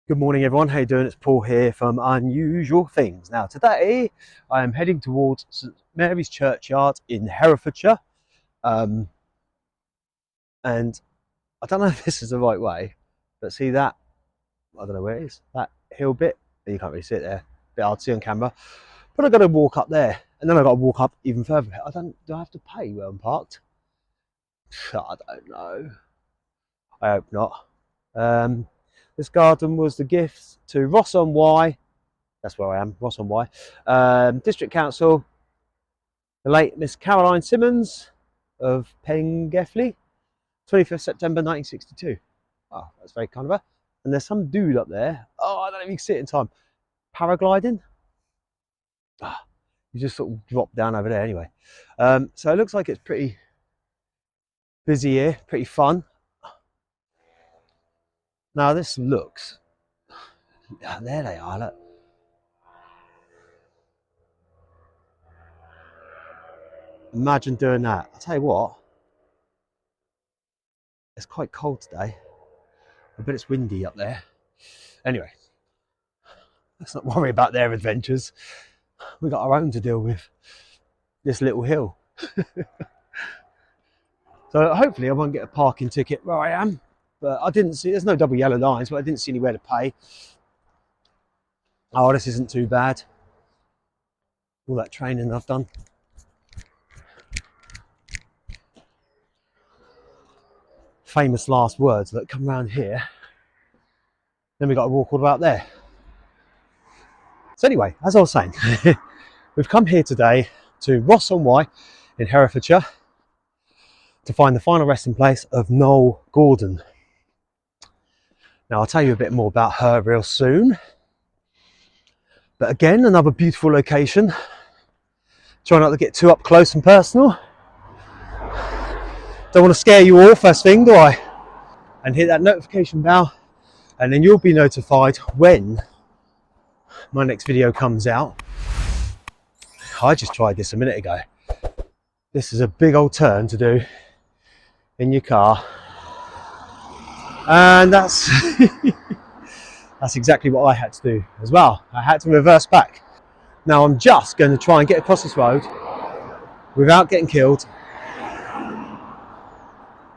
Good morning everyone, how you doing? It's Paul here from Unusual Things. Now today I am heading towards St Mary's Churchyard in Herefordshire, and I don't know if this is the right way, but see that, I don't know where it is, that hill bit, you can't really see it there, a bit hard to see on camera, but I've got to walk up there and then I've got to walk up even further. Do I have to pay where I'm parked? I don't know, I hope not. This garden was the gift to Ross-on-Wye, that's where I am, Ross-on-Wye, District Council, the late Miss Caroline Simmons of Pengeffley, 25th September 1962. Oh, that's very kind of her. And there's some dude up there, oh, I don't know if you can see it in time, paragliding. Ah, you just sort of drop down over there anyway. So it looks like it's pretty busy here, pretty fun. Now this looks, there they are, look. Imagine doing that. I'll tell you what, it's quite cold today. I bet it's windy up there. Anyway, let's not worry about their adventures. We've got our own to deal with. This little hill. So hopefully I won't get a parking ticket where I am. But I didn't see, there's no double yellow lines, but I didn't see anywhere to pay. Oh, this isn't too bad. All that training I've done. Famous last words that come around here. Then we got to walk all about there. So anyway, as I was saying, we've come here today to Ross-on-Wye in Herefordshire to find the final resting place of Noele Gordon. Now I'll tell you a bit more about her real soon. But again, another beautiful location. Try not to get too up close and personal. Don't want to scare you all first thing, do I? And hit that notification bell, and then you'll be notified when my next video comes out. I just tried this a minute ago. This is a big old turn to do in your car, and that's that's exactly what I had to do as well. I had to reverse back. Now I'm just going to try and get across this road without getting killed.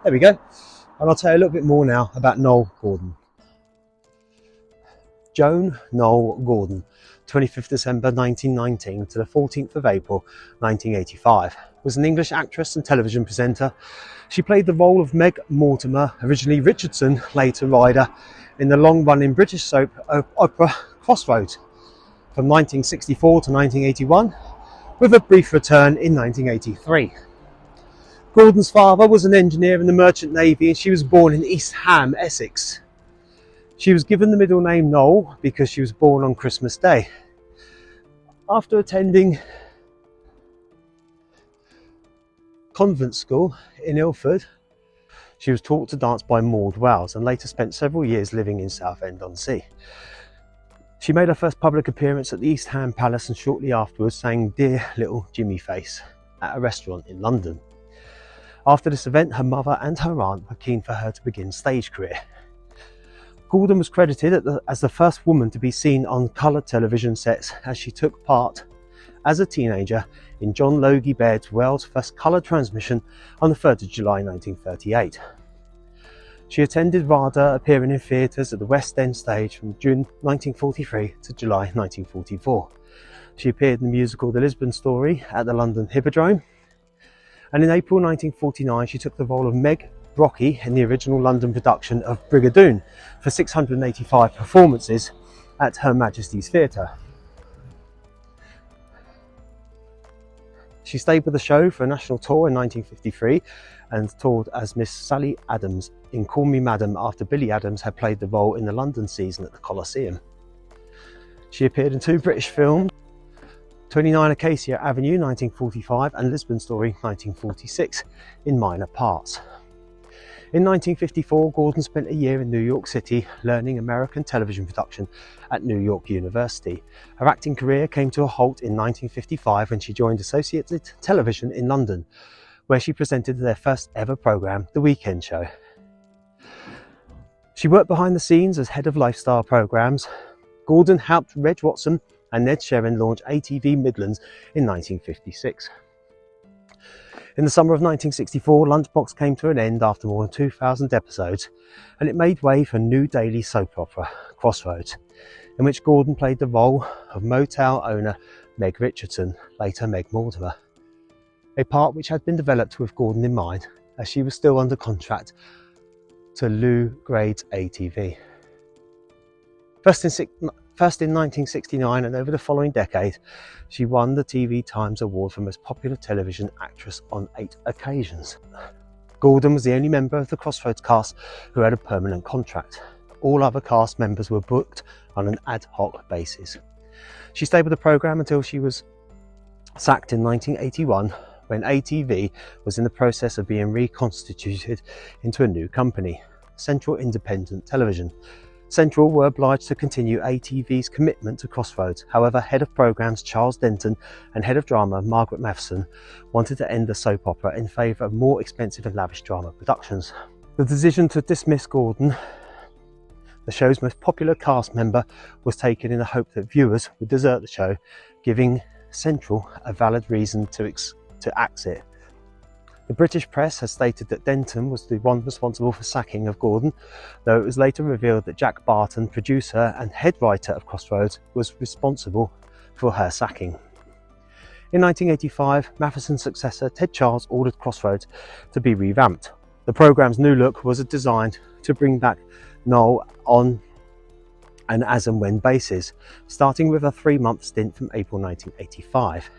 There we go. And I'll tell you a little bit more now about Noele Gordon. Joan Noele Gordon, 25th December 1919 to the 14th of April 1985, was an English actress and television presenter. She played the role of Meg Mortimer, originally Richardson, later Ryder, in the long-running British soap opera Crossroads from 1964 to 1981, with a brief return in 1983. Gordon's father was an engineer in the Merchant Navy and she was born in East Ham, Essex. She was given the middle name Noele because she was born on Christmas Day. After attending convent school in Ilford, she was taught to dance by Maud Wells and later spent several years living in Southend-on-Sea. She made her first public appearance at the East Ham Palace and shortly afterwards sang Dear Little Jimmy Face at a restaurant in London. After this event, her mother and her aunt were keen for her to begin a stage career. Gordon was credited as the first woman to be seen on coloured television sets, as she took part as a teenager in John Logie Baird's Wells' first colour transmission on the 3rd of July 1938. She attended Ryder, appearing in theatres at the West End stage from June 1943 to July 1944. She appeared in the musical The Lisbon Story at the London Hippodrome. And in April 1949 she took the role of Meg Brocky in the original London production of Brigadoon for 685 performances at Her Majesty's Theatre. She stayed with the show for a national tour in 1953 and toured as Miss Sally Adams in Call Me Madam after Billy Adams had played the role in the London season at the Coliseum. She appeared in 2 British films, 29 Acacia Avenue 1945 and Lisbon Story 1946, in minor parts. In 1954, Gordon spent a year in New York City learning American television production at New York University. Her acting career came to a halt in 1955 when she joined Associated Television in London, where she presented their first ever programme, The Weekend Show. She worked behind the scenes as head of lifestyle programmes. Gordon helped Reg Watson and Ned Sherrin launch ATV Midlands in 1956. In the summer of 1964, Lunchbox came to an end after more than 2,000 episodes, and it made way for new daily soap opera, Crossroads, in which Gordon played the role of motel owner Meg Richardson, later Meg Mortimer, a part which had been developed with Gordon in mind, as she was still under contract to Lou Grade's ATV. First in 1969 and over the following decade, she won the TV Times Award for Most Popular Television Actress on 8 occasions. Gordon was the only member of the Crossroads cast who had a permanent contract. All other cast members were booked on an ad hoc basis. She stayed with the programme until she was sacked in 1981, when ATV was in the process of being reconstituted into a new company, Central Independent Television. Central were obliged to continue ATV's commitment to Crossroads. However, head of programmes Charles Denton and head of drama Margaret Matheson wanted to end the soap opera in favour of more expensive and lavish drama productions. The decision to dismiss Gordon, the show's most popular cast member, was taken in the hope that viewers would desert the show, giving Central a valid reason to exit. The British press has stated that Denton was the one responsible for sacking of Gordon, though it was later revealed that Jack Barton, producer and head writer of Crossroads, was responsible for her sacking. In 1985, Matheson's successor Ted Charles ordered Crossroads to be revamped. The programme's new look was designed to bring back Noele on an as and when basis, starting with a 3-month stint from April 1985.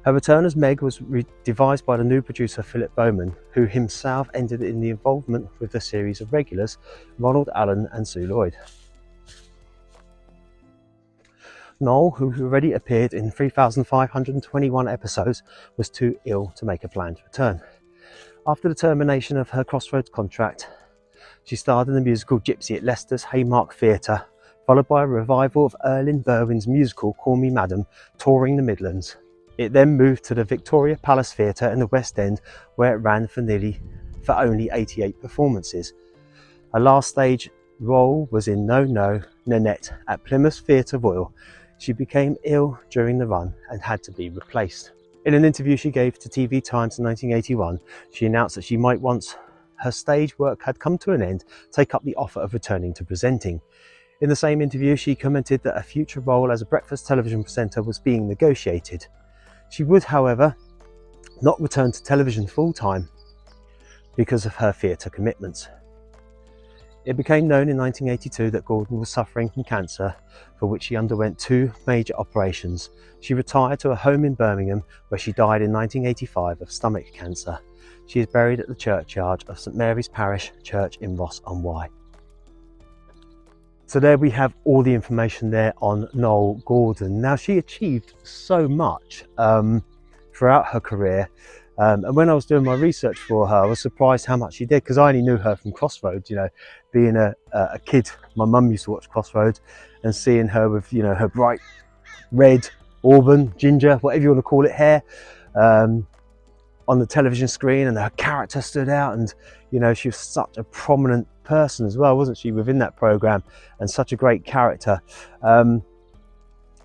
Her return as Meg was devised by the new producer Philip Bowman, who himself ended in the involvement with the series of regulars Ronald Allen and Sue Lloyd. Noele, who already appeared in 3,521 episodes, was too ill to make a planned return. After the termination of her Crossroads contract, she starred in the musical Gypsy at Leicester's Haymark Theatre, followed by a revival of Erlyn Berwin's musical Call Me Madam, touring the Midlands. It then moved to the Victoria Palace Theatre in the West End, where it ran for only 88 performances. Her last stage role was in No No, Nanette at Plymouth Theatre Royal. She became ill during the run and had to be replaced. In an interview she gave to TV Times in 1981, she announced that she might, once her stage work had come to an end, take up the offer of returning to presenting. In the same interview, she commented that a future role as a breakfast television presenter was being negotiated. She would, however, not return to television full-time because of her theatre commitments. It became known in 1982 that Gordon was suffering from cancer, for which she underwent 2 major operations. She retired to a home in Birmingham, where she died in 1985 of stomach cancer. She is buried at the churchyard of St Mary's Parish Church in Ross-on-Wye. So there we have all the information there on Noele Gordon. Now, she achieved so much throughout her career, and when I was doing my research for her, I was surprised how much she did, because I only knew her from Crossroads. You know, being a kid, my mum used to watch Crossroads, and seeing her with, you know, her bright red, auburn, ginger, whatever you want to call it, hair on the television screen, and her character stood out, and you know, she was such a prominent person as well, wasn't she, within that program, and such a great character. You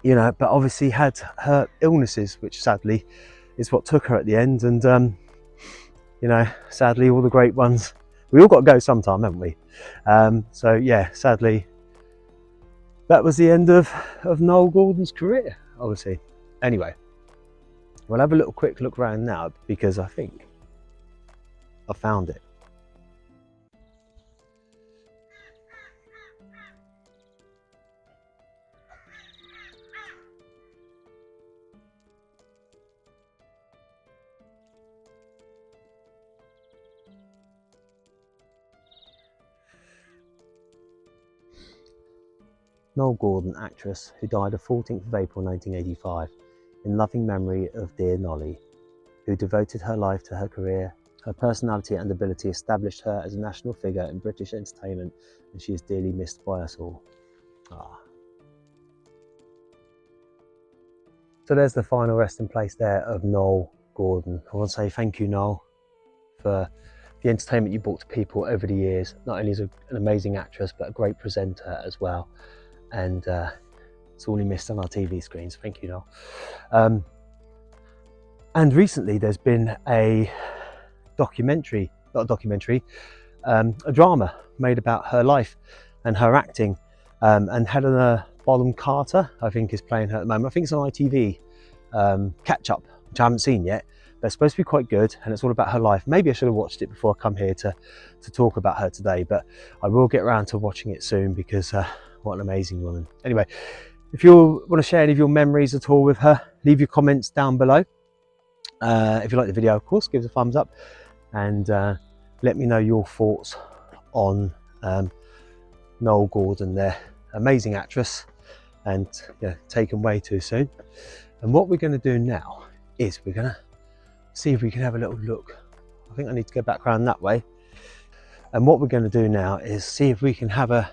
know, but obviously had her illnesses, which sadly is what took her at the end. And you know, sadly, all the great ones, we all got to go sometime, haven't we? So yeah, sadly, that was the end of Noele Gordon's career, obviously. Anyway, we'll have a little quick look around now, because I think I found it. Noele Gordon, actress, who died on 14th of April 1985, in loving memory of dear Nolly, who devoted her life to her career. Her personality and ability established her as a national figure in British entertainment, and she is dearly missed by us all. So there's the final resting place there of Noele Gordon. I want to say thank you, Noele, for the entertainment you brought to people over the years. Not only is an amazing actress, but a great presenter as well. And sorely missed on our TV screens. Thank you, Noel. And recently there's been a documentary, not a documentary, a drama made about her life and her acting. And Helena Bonham Carter, I think, is playing her at the moment. I think it's on ITV catch up, which I haven't seen yet. But it's supposed to be quite good, and it's all about her life. Maybe I should have watched it before I come here to talk about her today, but I will get around to watching it soon because what an amazing woman. Anyway, if you want to share any of your memories at all with her, leave your comments down below. If you like the video, of course, give us a thumbs up, and let me know your thoughts on Noele Gordon there. Amazing actress, and taken way too soon. And what we're going to do now is we're going to see if we can have a little look. I think I need to go back around that way. And what we're going to do now is see if we can have a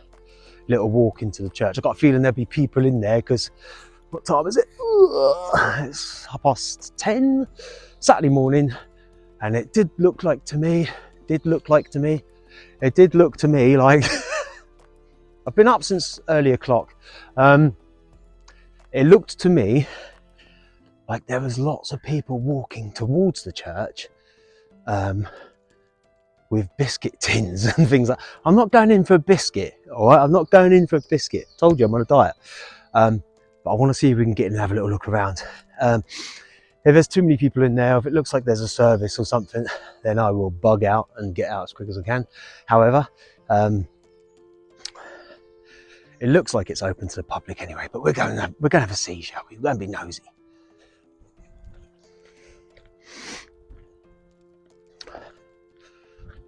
little walk into the church. I've got a feeling there'll be people in there because what time is it? It's 10:30 Saturday morning, and it did look to me like I've been up since early o'clock. It looked to me like there was lots of people walking towards the church with biscuit tins and things like that. I'm not going in for a biscuit, all right? I'm not going in for a biscuit. Told you I'm on a diet. But I want to see if we can get in and have a little look around. If there's too many people in there, if it looks like there's a service or something, then I will bug out and get out as quick as I can. However, it looks like it's open to the public anyway, but we're going to have a see, shall we? We're going to be nosy.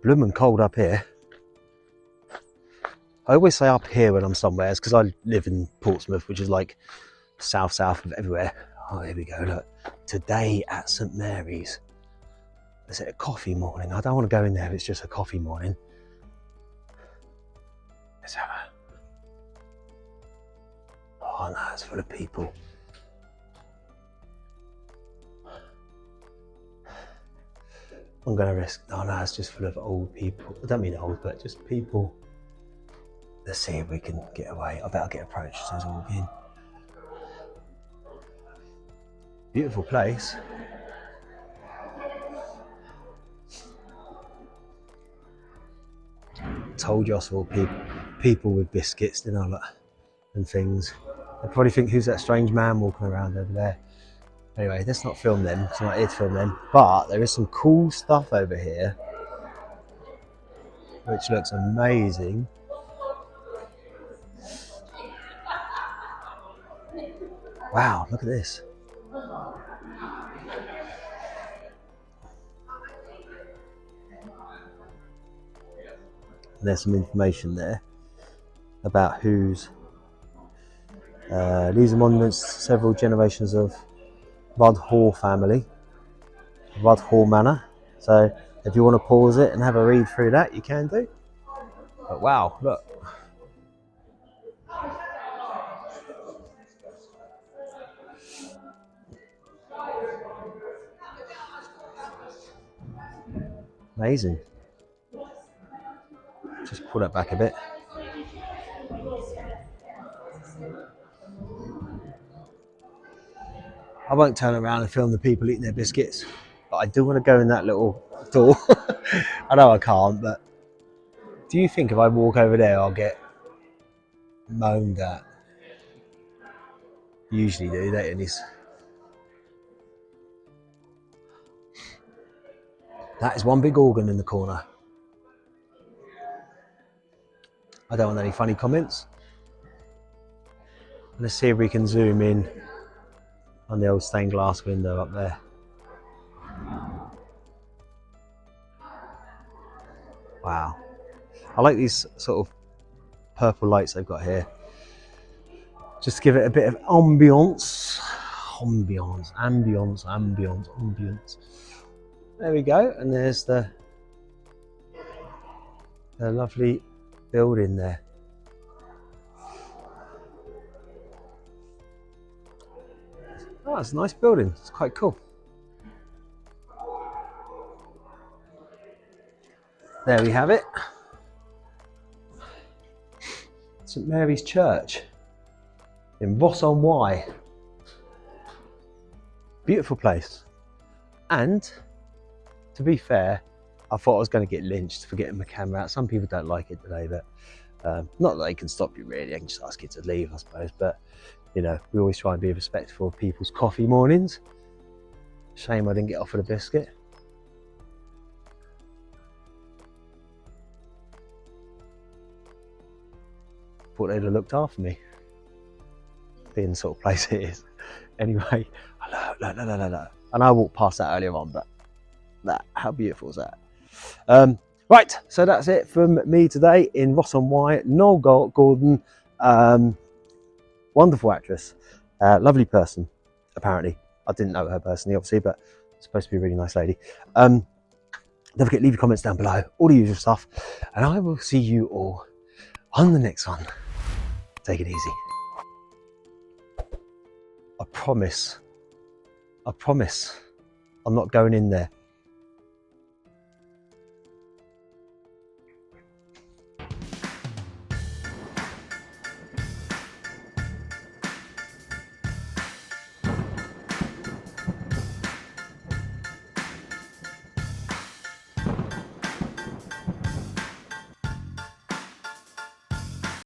Bloomin' cold up here. I always say up here when I'm somewhere, it's because I live in Portsmouth, which is like south of everywhere. Oh, here we go, look. Today at St Mary's. Is it a coffee morning? I don't want to go in there if it's just a coffee morning. Let's have a... Oh no, it's full of people. I'm going to risk... Oh no, it's just full of old people. I don't mean old, but just people. Let's see if we can get away. I bet I'll get approached as soon as I walk in. Beautiful place. Told you I saw people with biscuits, didn't I? Look, and things. They probably think, who's that strange man walking around over there? Anyway, let's not film them. It's not here to film them. But there is some cool stuff over here, which looks amazing. Wow, look at this. There's some information there about who's these are monuments to several generations of Rudhall family, Rudhall Manor. So if you want to pause it and have a read through that, you can do. But wow, look. Amazing. Just pull that back a bit. I won't turn around and film the people eating their biscuits, but I do want to go in that little door. I know I can't, but do you think if I walk over there I'll get moaned at? Usually do, don't you? This. That is one big organ in the corner. I don't want any funny comments. Let's see if we can zoom in on the old stained glass window up there. Wow. I like these sort of purple lights they've got here. Just to give it a bit of ambience. Ambience. There we go, and there's the lovely building there. Oh, it's a nice building. It's quite cool. there we have it. St Mary's Church in Ross-on-Wye. Beautiful place. And to be fair, I thought I was going to get lynched for getting my camera out. Some people don't like it today, but not that they can stop you really. I can just ask you to leave, I suppose. But you know, we always try and be respectful of people's coffee mornings. Shame I didn't get offered a biscuit. Thought they'd have looked after me, being the sort of place it is. Anyway, look. And I walked past that earlier on, but how beautiful is that? Right, so that's it from me today in Ross-on-Wye. Noele Gordon, wonderful actress, lovely person, apparently. I didn't know her personally, obviously, but supposed to be a really nice lady. Don't forget, leave your comments down below, all the usual stuff, and I will see you all on the next one. Take it easy. I promise, I'm not going in there